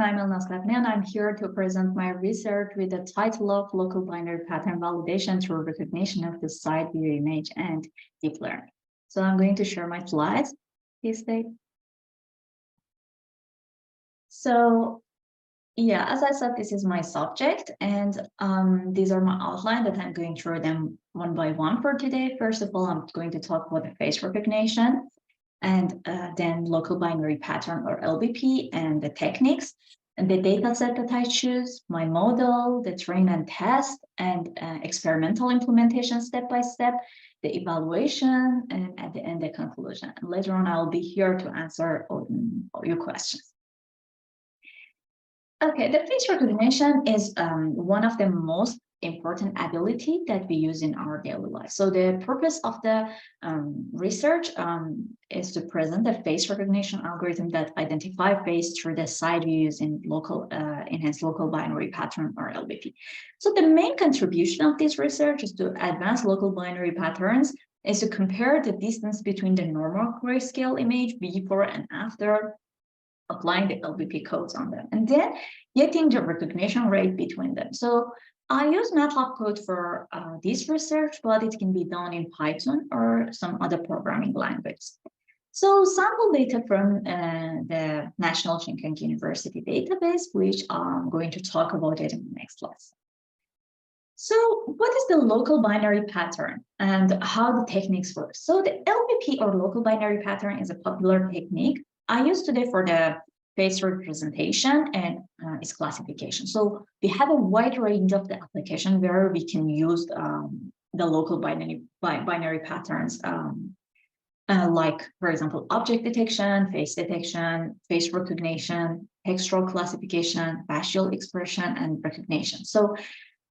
everyone, I'm Elnaz Khatmi, and I'm here to present my research with the title of Local Binary Pattern Validation through Recognition of the Side View Image and Deep Learning. So I'm going to share my slides. Please stay. So yeah, as I said, this is my subject, and these are my outline that I'm going through them one by one for today. First of all, I'm going to talk about the face recognition, and then local binary pattern or LBP and the techniques, and the data set that I choose, my model, the train and test, and experimental implementation step by step, the evaluation, and at the end, the conclusion. And later on, I'll be here to answer all your questions. Okay, the face recognition is one of the most important ability that we use in our daily life. So the purpose of the research is to present the face recognition algorithm that identify face through the side views in local enhanced local binary pattern or LBP. So the main contribution of this research is to advance local binary patterns, is to compare the distance between the normal grayscale image before and after applying the LBP codes on them, and then getting the recognition rate between them. So I use MATLAB code for this research, but it can be done in Python or some other programming language. So sample data from the National Chinkang University database, which I'm going to talk about it in the next lesson. So what is the local binary pattern and how the techniques work? So the LBP or local binary pattern is a popular technique I use today for the face representation and its classification. So we have a wide range of the application where we can use the local binary patterns, like, for example, object detection, face recognition, textual classification, facial expression, and recognition. So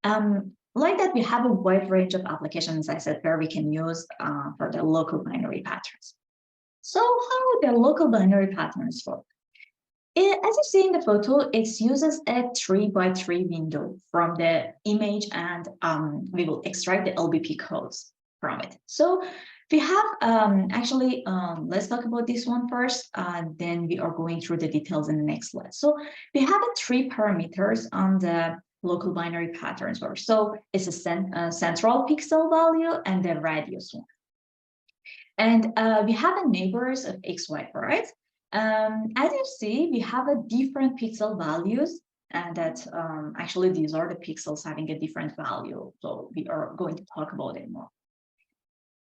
like that, we have a wide range of applications, I said, where we can use for the local binary patterns. So how the local binary patterns work? As you see in the photo, it uses a 3x3 window from the image, and we will extract the LBP codes from it. So we have let's talk about this one first, then we are going through the details in the next slide. So we have 3 parameters on the local binary patterns work. So it's a central pixel value and the radius one. And we have a neighbors of X, Y, right? As you see, we have a different pixel values, and that actually these are the pixels having a different value. So we are going to talk about it more.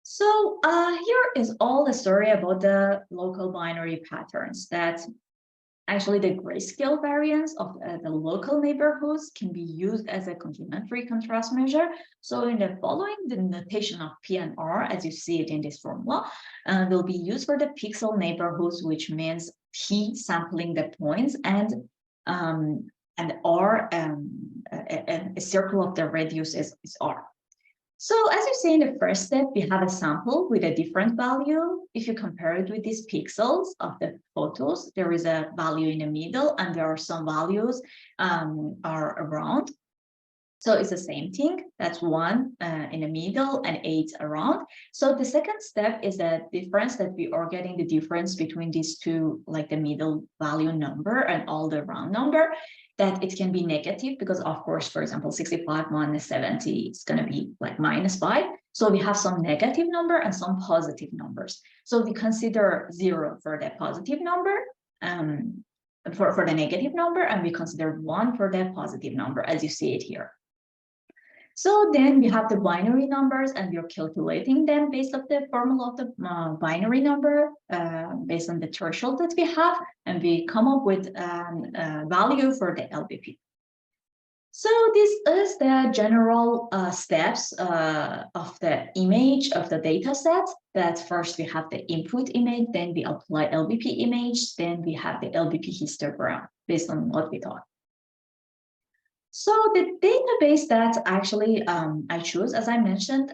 So here is all the story about the local binary patterns, that actually the grayscale variants of the local neighborhoods can be used as a complementary contrast measure. So in the following, the notation of P and R, as you see it in this formula, will be used for the pixel neighborhoods, which means P sampling the points, and R, a circle of the radius is R. So as you see in the first step, we have a sample with a different value. If you compare it with these pixels of the photos, there is a value in the middle, and there are some values are around. So it's the same thing. That's 1 in the middle and 8 around. So the second step is the difference that we are getting the difference between these two, like the middle value number and all the round number, that it can be negative because, of course, for example, 65 minus 70, it's going to be like -5. So we have some negative number and some positive numbers. So we consider 0 for the positive number, for the negative number, and we consider 1 for the positive number, as you see it here. So then we have the binary numbers, and we're calculating them based on the formula of the binary number, based on the threshold that we have, and we come up with a value for the LBP. So this is the general steps of the image of the data set. That first we have the input image, then we apply LBP image, then we have the LBP histogram based on what we thought. So the database that actually I choose, as I mentioned,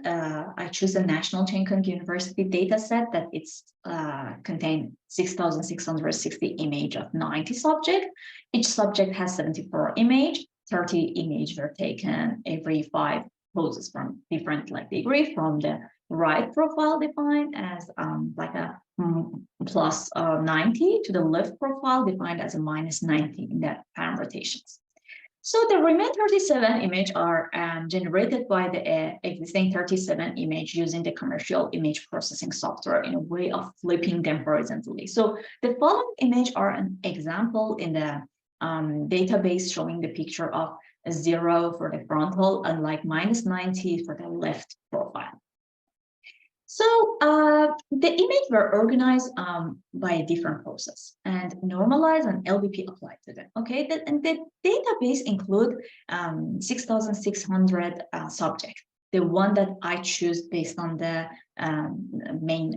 I choose the National Chinkang University data set that it's contained 6,660 image of 90 subjects. Each subject has 74 image, 30 images were taken every 5 poses from different like degree, from the right profile defined as like a plus 90 to the left profile defined as a minus 90 in the palm rotations. So the remaining 37 image are generated by the existing 37 image using the commercial image processing software in a way of flipping them horizontally. So the following image are an example in the database showing the picture of a 0 for the frontal and like minus 90 for the left profile. So the image were organized by a different process and normalized and LBP applied to them. Okay, and the database include 6,600 subjects, the one that I choose based on the main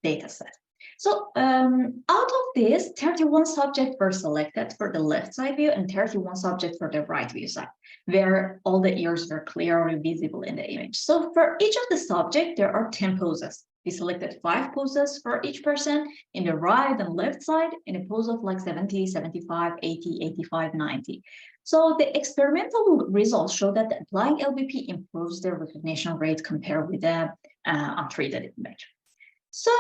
data set. So out of this, 31 subjects were selected for the left side view and 31 subjects for the right view side, where all the ears were clearly visible in the image. So for each of the subject, there are 10 poses. We selected 5 poses for each person in the right and left side in a pose of like 70, 75, 80, 85, 90. So the experimental results show that applying LBP improves the recognition rate compared with the untreated image. So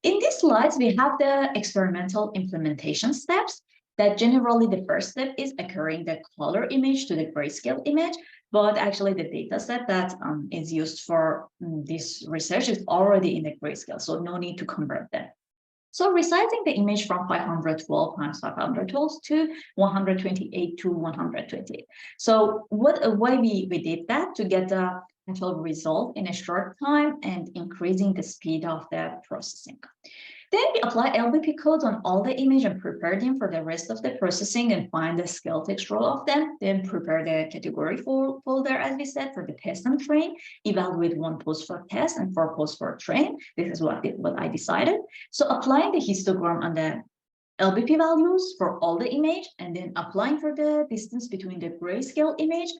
in these slides, we have the experimental implementation steps that generally the first step is occurring the color image to the grayscale image, but actually the data set that is used for this research is already in the grayscale, so no need to convert them. So resizing the image from 512 times 512 to 128 to 128. So why we did that? To get the actual result in a short time and increasing the speed of the processing. Then we apply LBP codes on all the image and prepare them for the rest of the processing and find the scale text row of them. Then prepare the category folder, as we said, for the test and train. Evaluate 1 pose for test and 4 pose for train. This is what I decided. So applying the histogram on the LBP values for all the image and then applying for the distance between the grayscale image.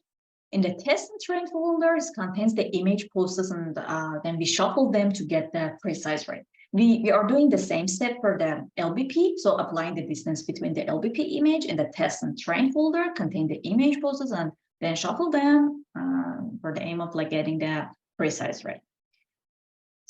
In the test and train folders contains the image poses and then we shuffle them to get the precise rate. We are doing the same step for the LBP, so applying the distance between the LBP image and the test and train folder contain the image poses and then shuffle them for the aim of like getting the precise rate.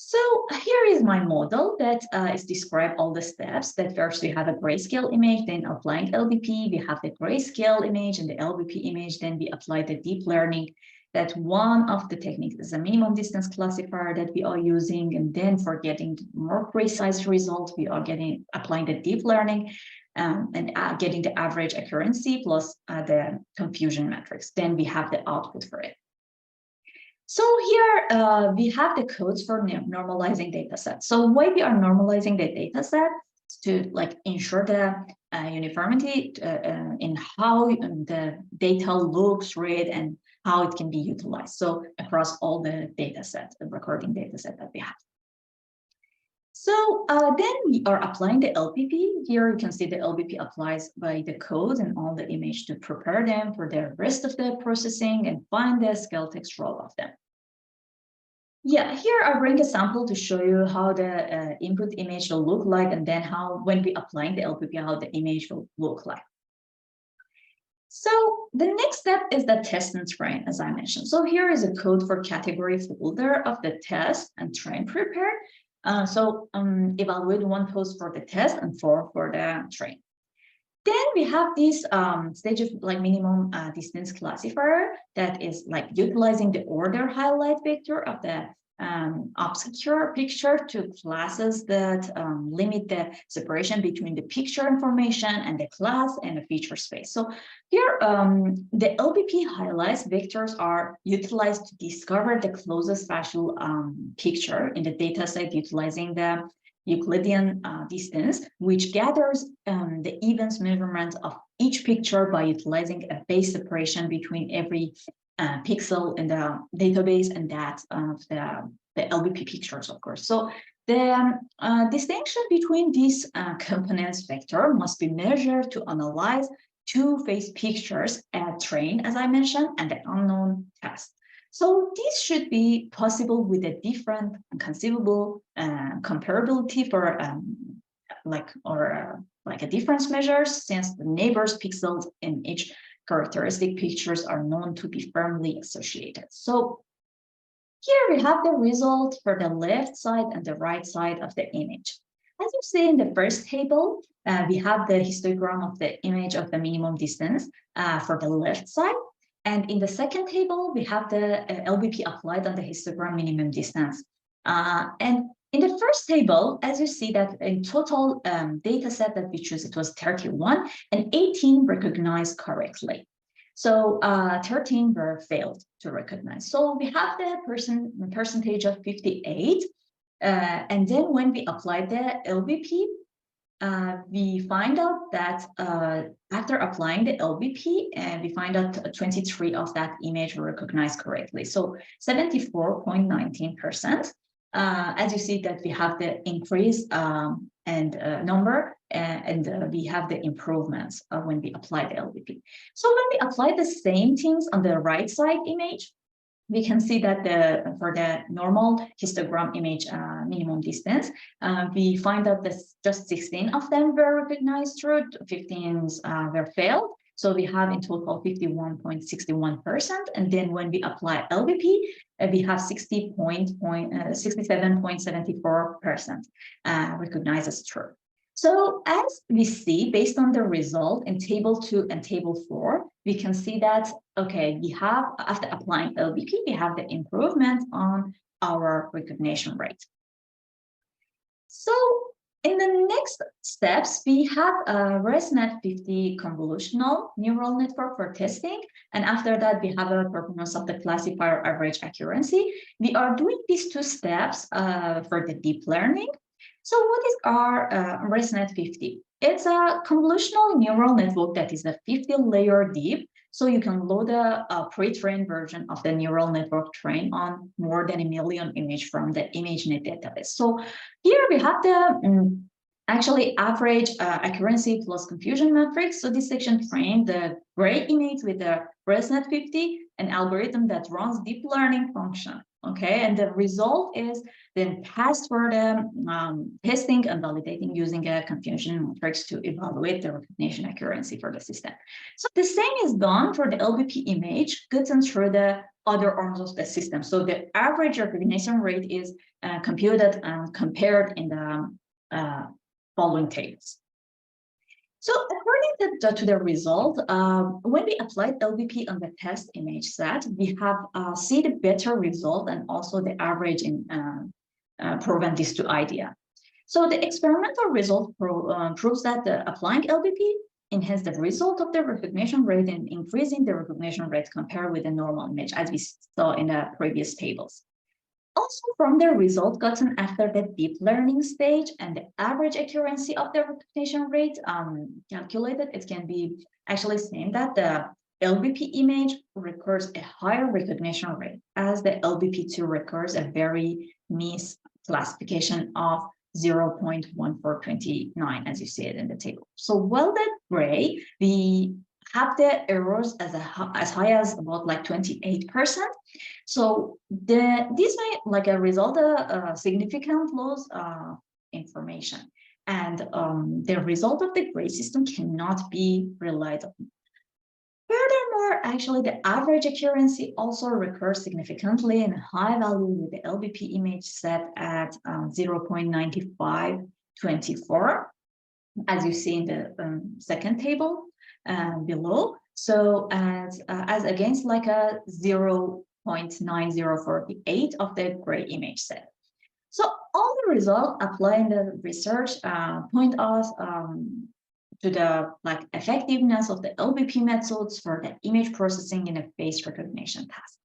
So here is my model that is describe all the steps. That first we have a grayscale image, then applying LBP, we have the grayscale image and the LBP image, then we apply the deep learning. That one of the techniques is a minimum distance classifier that we are using, and then for getting more precise results, we are applying the deep learning and getting the average accuracy plus the confusion matrix. Then we have the output for it. So here we have the codes for normalizing data sets. So why we are normalizing the data set to like ensure the uniformity in how the data looks, read, and how it can be utilized. So across all the data sets, the recording data set that we have. So then we are applying the LBP. Here you can see the LBP applies by the code and all the image to prepare them for the rest of the processing and find the scale text row of them. Yeah, here I bring a sample to show you how the input image will look like, and then how, when we applying the LBP, how the image will look like. So the next step is the test and train, as I mentioned. So here is a code for category folder of the test and train prepared. Evaluate 1 pose for the test and 4 for the train. Then we have this stage of like minimum distance classifier that is like utilizing the order highlight vector of the obscure picture to classes that limit the separation between the picture information and the class and the feature space. So here, the LBP highlights vectors are utilized to discover the closest spatial picture in the data set utilizing the Euclidean distance, which gathers the events measurement of each picture by utilizing a base separation between every pixel in the database and that of the LBP pictures, of course. So the distinction between these components vector must be measured to analyze 2 phase pictures at train, as I mentioned, and the unknown test. So this should be possible with a different conceivable comparability for like a difference measures, since the neighbors pixels in each characteristic pictures are known to be firmly associated. So here we have the result for the left side and the right side of the image. As you see in the first table, we have the histogram of the image of the minimum distance for the left side. And in the second table, we have the LBP applied on the histogram minimum distance. And in the first table, as you see that in total data set that we choose, it was 31 and 18 recognized correctly. So 13 were failed to recognize. So we have the percentage of 58. And then when we apply the LBP, we find out that after applying the LBP, we find out 23 of that image were recognized correctly. So 74.19%. As you see that we have the increase and number, and we have the improvements when we apply the LBP. So when we apply the same things on the right side image, we can see that for the normal histogram image minimum distance, we find out that just 16 of them were recognized true, 15 were failed. So we have in total 51.61%. And then when we apply LBP, we have 67.74% recognized as true. So as we see, based on the result in table 2 and table 4, we can see that, okay, we have, after applying LBP, we have the improvement on our recognition rate. So in the next steps, we have a ResNet50 convolutional neural network for testing. And after that, we have a performance of the classifier average accuracy. We are doing these 2 steps for the deep learning. So what is our ResNet50? It's a convolutional neural network that is a 50-layer deep. So you can load a pre-trained version of the neural network trained on more than 1 million images from the ImageNet database. So here we have the actually average accuracy plus confusion matrix. So this section trained the gray image with the ResNet50, an algorithm that runs deep learning function. Okay, and the result is then passed for the testing and validating using a confusion matrix to evaluate the recognition accuracy for the system. So the same is done for the LBP image, gotten through the other arms of the system. So the average recognition rate is computed and compared in the following tables. So according to the result, when we applied LBP on the test image set, we have see the better result and also the average in proven this to idea. So the experimental result proves that applying LBP enhanced the result of the recognition rate and increasing the recognition rate compared with the normal image, as we saw in the previous tables. Also, from the result gotten after the deep learning stage and the average accuracy of the recognition rate calculated, it can be actually seen that the LBP image requires a higher recognition rate, as the LBP2 requires a very misclassification of 0.1429, as you see it in the table. So welded gray, we have the errors as high as about like 28%. So this may like a result of significant loss information, and the result of the gray system cannot be relied on. Furthermore, actually, the average accuracy also recurs significantly in high value with the LBP image set at 0.9524, as you see in the second table below. So as against like a 0.9048 of the gray image set. So all the results applying the research point us to the like effectiveness of the LBP methods for the image processing in a face recognition task.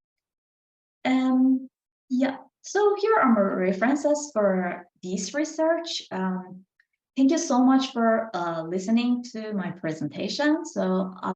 Yeah, so here are my references for this research. Thank you so much for listening to my presentation. So